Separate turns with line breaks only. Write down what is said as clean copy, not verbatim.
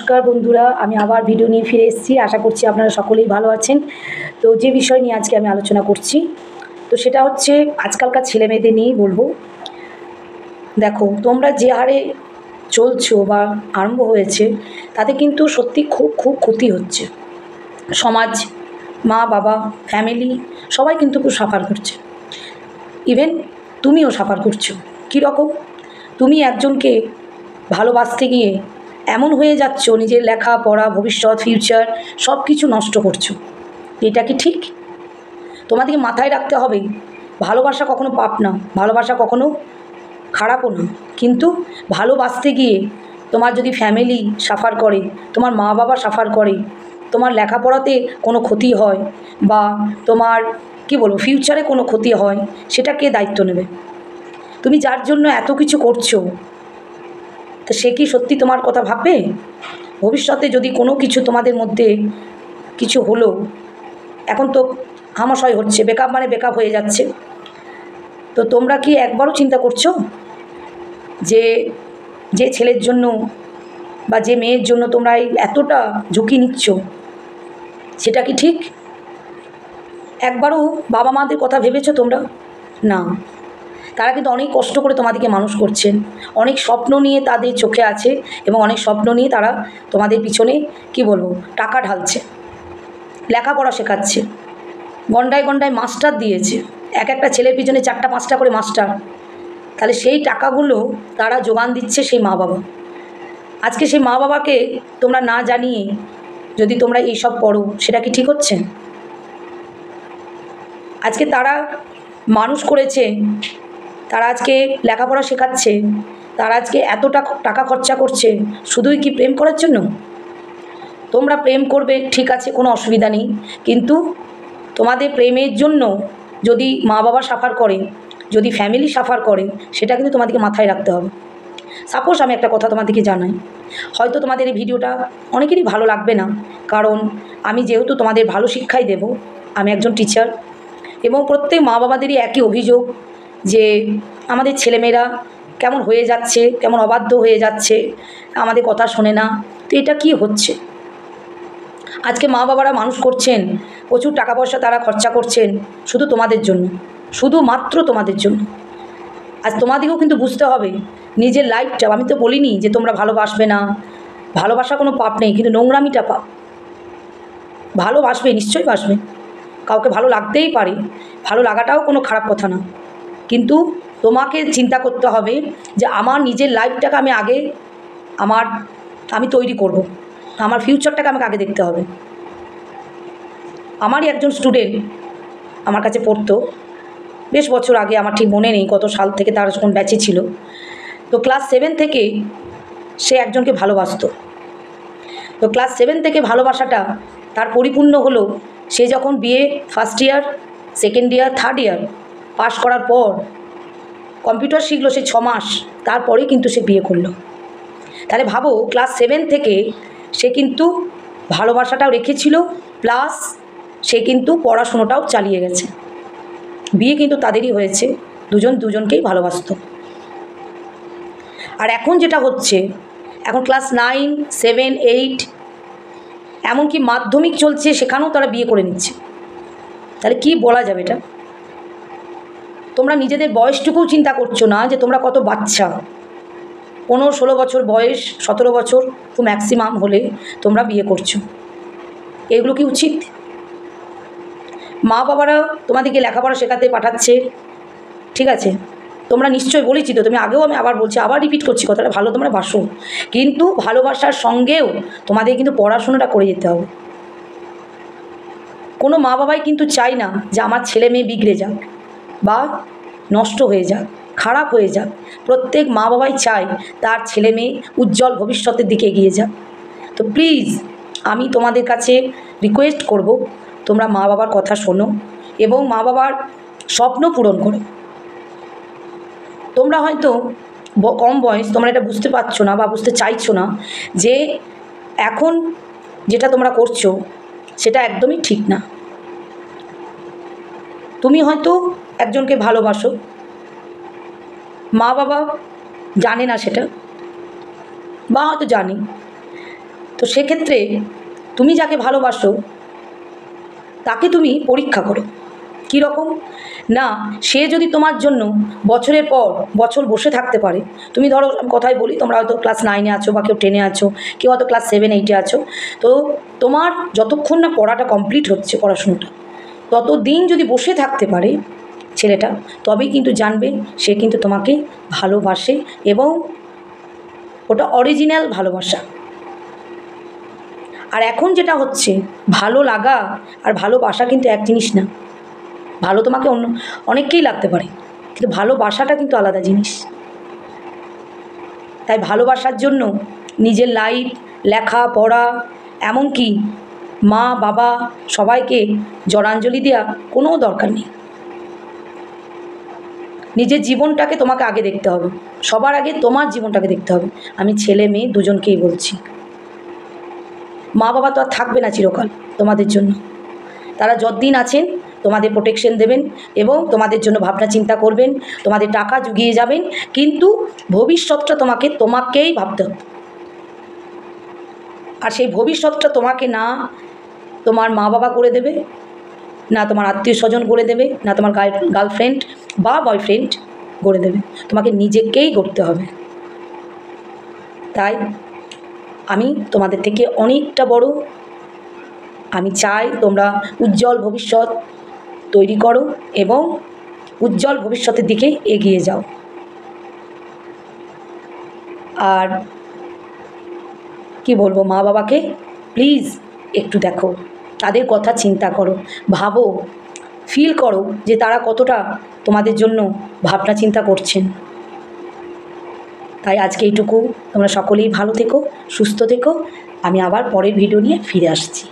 নমস্কার বন্ধুরা, আমি আবার ভিডিও নিয়ে ফিরে এসেছি। আশা করছি আপনারা সকলেই ভালো আছেন। তো যে বিষয় নিয়ে আজকে আমি আলোচনা করছি, তো সেটা হচ্ছে আজকালকার ছেলেমেয়েদের নিয়েই বলবো। দেখো, তোমরা যে হারে চলছো বা আরম্ভ হয়েছে, তাতে কিন্তু সত্যি খুব খুব ক্ষতি হচ্ছে। সমাজ, মা বাবা, ফ্যামিলি সবাই কিন্তু খুব সাফার করছে। ইভেন তুমিও সাফার করছো। কীরকম? তুমি একজনকে ভালোবাসতে গিয়ে এমন হয়ে যাচ্ছ, নিজের লেখাপড়া, ভবিষ্যৎ, ফিউচার সব কিছু নষ্ট করছো। এটা কি ঠিক? তোমাদেরকে মাথায় রাখতে হবে, ভালোবাসা কখনো পাপ না, ভালোবাসা কখনো খারাপও না। কিন্তু ভালোবাসতে গিয়ে তোমার যদি ফ্যামিলি সাফার করে, তোমার মা বাবা সাফার করে, তোমার লেখাপড়াতে কোনো ক্ষতি হয় বা তোমার কী বলবো ফিউচারে কোনো ক্ষতি হয়, সেটা কে দায়িত্ব নেবে? তুমি যার জন্য এত কিছু করছো, তো সে কি সত্যি তোমার কথা ভাববে? ভবিষ্যতে যদি কোনো কিছু তোমাদের মধ্যে কিছু হলো, এখন তো হামাশয় হচ্ছে, বেকআপ মানে বেকআপ হয়ে যাচ্ছে, তো তোমরা কি একবারও চিন্তা করছো যে যে ছেলের জন্য বা যে মেয়ের জন্য তোমরা এই এতটা ঝুঁকি নিচ্ছ, সেটা কি ঠিক? একবারও বাবা মাদের কথা ভেবেছো তোমরা? না। তারা কিন্তু অনেক কষ্ট করে তোমাদেরকে মানুষ করছেন, অনেক স্বপ্ন নিয়ে তাদের চোখে আছে এবং অনেক স্বপ্ন নিয়ে তারা তোমাদের পিছনে কী বলবো টাকা ঢালছে, লেখাপড়া শেখাচ্ছে, গন্ডায় গন্ডায় মাস্টার দিয়েছে, এক একটা ছেলের পিছনে 4টা 5টা করে মাস্টার। তাহলে সেই টাকাগুলো তারা জোগান দিচ্ছে সেই মা বাবা। আজকে সেই মা বাবাকে তোমরা না জানিয়ে যদি তোমরা এইসব করো, সেটা কি ঠিক হচ্ছে? আজকে তারা মানুষ করেছে, তারা আজকে লেখাপড়া শেখাচ্ছে, তারা আজকে এতটা টাকা খরচা করছে শুধুই কি প্রেম করার জন্য? তোমরা প্রেম করবে, ঠিক আছে, কোনো অসুবিধা নেই, কিন্তু তোমাদের প্রেমের জন্য যদি মা বাবা সাফার করে, যদি ফ্যামিলি সাফার করে, সেটা কিন্তু তোমাদেরকে মাথায় রাখতে হবে। সাপোজ আমি একটা কথা তোমাদেরকে জানাই, হয়তো তোমাদের এই ভিডিওটা অনেকেরই ভালো লাগবে না, কারণ আমি যেহেতু তোমাদের ভালো শিক্ষাই দেব, আমি একজন টিচার, এবং প্রত্যেক মা বাবাদেরই একই অভিযোগ যে আমাদের ছেলেমেয়েরা কেমন হয়ে যাচ্ছে, কেমন অবাধ্য হয়ে যাচ্ছে, আমাদের কথা শোনে না। তো এটা কি হচ্ছে? আজকে মা বাবারা মানুষ করছেন, প্রচুর টাকা পয়সা তারা খরচা করছেন শুধু তোমাদের জন্য, শুধুমাত্র তোমাদের জন্য। আজ তোমাদেরকেও কিন্তু বুঝতে হবে নিজের লাইফটা। আমি তো বলিনি যে তোমরা ভালোবাসবে না, ভালোবাসা কোনো পাপ নেই, কিন্তু নোংরামিটা পাপ। ভালোবাসবে, নিশ্চয়ই বাসবে, কাউকে ভালো লাগতেই পারে, ভালো লাগাটাও কোনো খারাপ কথা না, কিন্তু তোমাকে চিন্তা করতে হবে যে আমার নিজের লাইফটাকে আমি আগে আমি তৈরি করব, আমার ফিউচারটাকে আমাকে আগে দেখতে হবে। আমারই একজন স্টুডেন্ট আমার কাছে পড়তো বেশ বছর আগে, আমার ঠিক মনে নেই কত সাল থেকে তার যখন ব্যাচে ছিল। তো ক্লাস 7 থেকে সে একজনকে ভালোবাসতো। তো ক্লাস 7 থেকে ভালোবাসাটা তার পরিপূর্ণ হলো সে যখন BA first year, second year, third year পাশ করার পর কম্পিউটার শিখলো সে 6 মাস, তারপরেই কিন্তু সে বিয়ে করলো। তাহলে ভাবো, ক্লাস 7 থেকে সে কিন্তু ভালোবাসাটাও রেখেছিল, প্লাস সে কিন্তু পড়াশুনোটাও চালিয়ে গেছে। বিয়ে কিন্তু তাদেরই হয়েছে, দুজন দুজনকেই ভালোবাসত। আর এখন যেটা হচ্ছে, এখন ক্লাস 9, 7, 8 এমনকি মাধ্যমিক চলছে, সেখানেও তারা বিয়ে করে নিচ্ছে। তাহলে কি বলা যাবে এটা? তোমরা নিজেদের বয়সটুকুও চিন্তা করছো না যে তোমরা কত বাচ্চা। 15-16 বছর বয়স, 17 বছর খুব ম্যাক্সিমাম হলে তোমরা বিয়ে করছো। এগুলো কি উচিত? মা বাবারা তোমাদেরকে লেখাপড়া শেখাতে পাঠাচ্ছে, ঠিক আছে, তোমরা নিশ্চয়ই বলেছি তো, তুমি আগেও, আমি আবার বলছি, আবার রিপিট করছি কথাটা, ভালো তোমরা বাসো, কিন্তু ভালোবাসার সঙ্গেও তোমাদের কিন্তু পড়াশোনাটা করে যেতে হবে। কোনো মা বাবাই কিন্তু চায় না যে আমার ছেলে মেয়ে বিগড়ে যাক বা নষ্ট হয়ে যাক, খারাপ হয়ে যাক। প্রত্যেক মা বাবাই চায় তার ছেলে মেয়ে উজ্জ্বল ভবিষ্যতের দিকে এগিয়ে যাক। তো প্লিজ আমি তোমাদের কাছে রিকোয়েস্ট করব, তোমরা মা বাবার কথা শোনো এবং মা বাবার স্বপ্ন পূরণ করো। তোমরা হয়তো কম বয়স, তোমরা এটা বুঝতে পারছো না বা বুঝতে চাইছো না যে এখন যেটা তোমরা করছো সেটা একদমই ঠিক না। তুমি হয়তো একজনকে ভালোবাসো, মা বাবা জানে না সেটা, বা হয়তো জানে, তো সেক্ষেত্রে তুমি যাকে ভালোবাসো তাকে তুমি পরীক্ষা করো। কী রকম না, সে যদি তোমার জন্য বছরের পর বছর বসে থাকতে পারে, তুমি ধরো কথাই বলি, তোমরা হয়তো ক্লাস 9-এ আছো বা কেউ 10-এ আছো, কেউ হয়তো ক্লাস 7-8-এ আছো, তো তোমার যতক্ষণ না পড়াটা কমপ্লিট হচ্ছে, পড়াশুনোটা ততদিন যদি বসে থাকতে পারে ছেলেটা, তবেই কিন্তু জানবে সে কিন্তু তোমাকে ভালোবাসে, এবং ওটা অরিজিনাল ভালোবাসা। আর এখন যেটা হচ্ছে, ভালো লাগা আর ভালোবাসা কিন্তু এক জিনিস না। ভালো তোমাকে অনেককেই লাগতে পারে, কিন্তু ভালোবাসাটা কিন্তু আলাদা জিনিস। তাই ভালোবাসার জন্য নিজের লাইফ, লেখা পড়া, এমনকি মা বাবা সবাইকে জলাঞ্জলি দেওয়া কোনো দরকার নেই। নিজের জীবনটাকে তোমাকে আগে দেখতে হবে, সবার আগে তোমার জীবনটাকে দেখতে হবে। আমি ছেলে মেয়ে দুজনকেই বলছি। মা বাবা তো আর থাকবে না চিরকাল তোমাদের জন্য, তারা যতদিন আছেন তোমাদের প্রোটেকশন দেবেন এবং তোমাদের জন্য ভাবনা চিন্তা করবেন, তোমাদের টাকা জুগিয়ে যাবেন, কিন্তু ভবিষ্যৎটা তোমাকেই ভাবতে হবে। আর সেই ভবিষ্যৎটা তোমাকে না তোমার মা বাবা করে দেবে, না তোমার আত্মীয় স্বজন করে দেবে, না তোমার গার্লফ্রেন্ড বা বয়ফ্রেন্ড গড়ে দেবে, তোমাকে নিজেকেই গড়তে হবে। তাই আমি তোমাদের থেকে অনেকটা বড়, আমি চাই তোমরা উজ্জ্বল ভবিষ্যৎ তৈরি করো এবং উজ্জ্বল ভবিষ্যতের দিকে এগিয়ে যাও। আর কি বলবো, মা বাবাকে প্লিজ একটু দেখো, তাদের কথা চিন্তা করো, ভাবো, ফিল করো যে তারা কতটা তোমাদের জন্য ভাবনা চিন্তা করছেন। তাই আজকে এইটুকু, তোমরা সকলেই ভালো থেকো, সুস্থ থেকো। আমি আবার পরের ভিডিও নিয়ে ফিরে আসছি।